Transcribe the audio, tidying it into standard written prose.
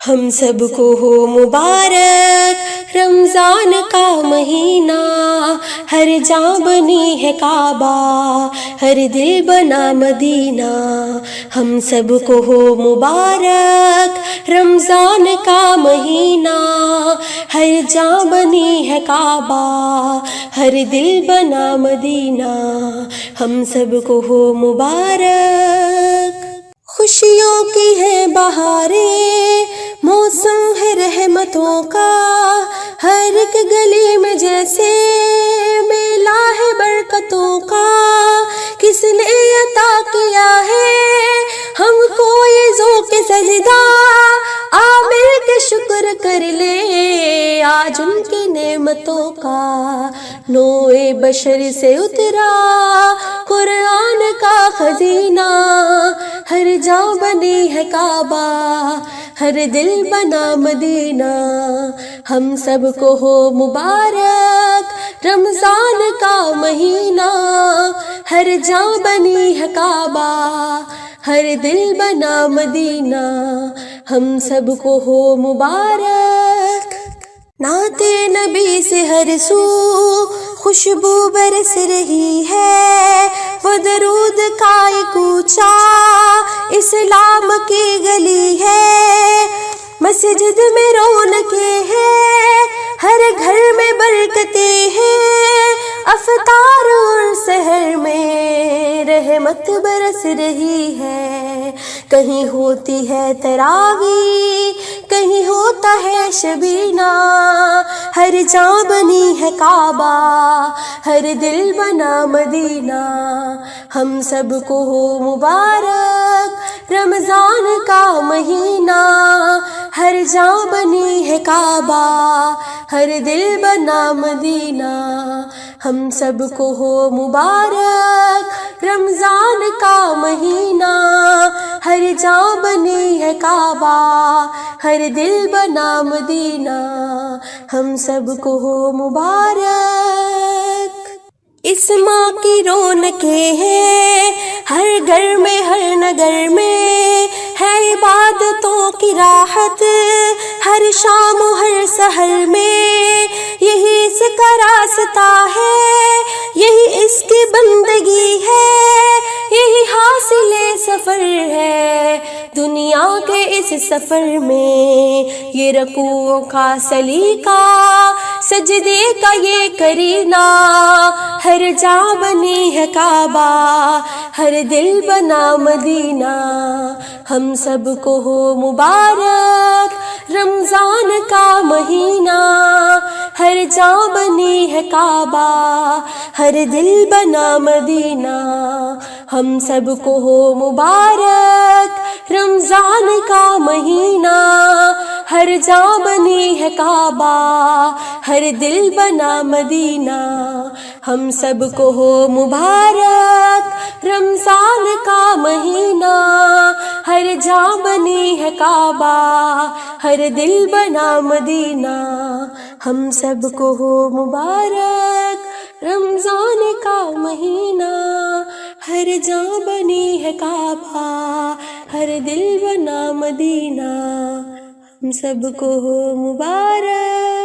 ہم سب کو ہو مبارک رمضان کا مہینہ، ہر جاں بنی ہے کعبہ، ہر دل بنا مدینہ۔ ہم سب کو ہو مبارک رمضان کا مہینہ، ہر جاں بنی ہے کعبہ، ہر دل بنا مدینہ۔ ہم سب کو ہو مبارک۔ خوشیوں کی ہے بہاریں، موسم ہے رحمتوں کا، ہر ایک گلی میں جیسے میلہ ہے برکتوں کا۔ کس نے عطا کیا ہے ہم کو یہ ذوق سجدہ، آ مل کے شکر کر لے آج ان کی نعمتوں کا۔ نوع بشر سے اترا قرآن کا خزینہ، ہر جاں بنی ہے کعبہ، ہر دل بنا مدینہ۔ ہم سب کو ہو مبارک رمضان کا مہینہ، ہر جاں بنی ہے کعبہ، ہر دل بنا مدینہ۔ ہم سب کو ہو مبارک۔ نعت نبی سے ہر سو خوشبو برس رہی ہے، وہ درود کا ایک اونچا اسلام کی گلی ہے۔ مسجد میں رونقیں ہیں، ہر گھر میں برکتیں ہیں، افطار اور سحر میں رحمت برس رہی ہے۔ کہیں ہوتی ہے تراویح، کہیں ہوتا ہے شبینہ، ہر جاں بنی ہے کعبہ، ہر دل بنا مدینہ۔ ہم سب کو ہو مبارک رمضان کا مہینہ، ہر جاں بنی ہے کعبہ، ہر دل بنا مدینہ۔ ہم سب کو ہو مبارک رمضان کا مہینہ، ہر جاں بنی ہے کعبہ، ہر دل بنا مدینہ۔ ہم سب کو ہو مبارک۔ اس ماں کی رونقیں ہیں ہر گھر میں، ہر نگر میں ہے عبادتوں کی راحت، ہر شام و ہر سحر میں یہی اس کا راستہ ہے، یہی اس کی بندگی ہے، یہی حاصل سفر ہے دنیا کے اس سفر میں۔ یہ رکوعوں کا سلیقہ، سجدے کا یہ کرینہ، ہر جاں بنی ہے کعبہ، ہر دل بنا مدینہ۔ ہم سب کو ہو مبارک رمضان کا مہینہ، ہر جاں بنی ہے کعبہ، ہر دل بنا مدینہ۔ ہم سب کو ہو مبارک رمضان کا مہینہ، ہر جاں بنی ہے کعبہ، ہر دل بنا مدینہ۔ ہم سب کو ہو مبارک رمضان کا مہینہ، ہر جاں بنی ہے کعبہ، ہر دل بنا مدینہ۔ ہم سب کو ہو مبارک رمضان کا مہینہ، ہر جاں بنی ہے کعبہ، ہر دل بنا مدینہ۔ ہم سب کو ہو مبارک۔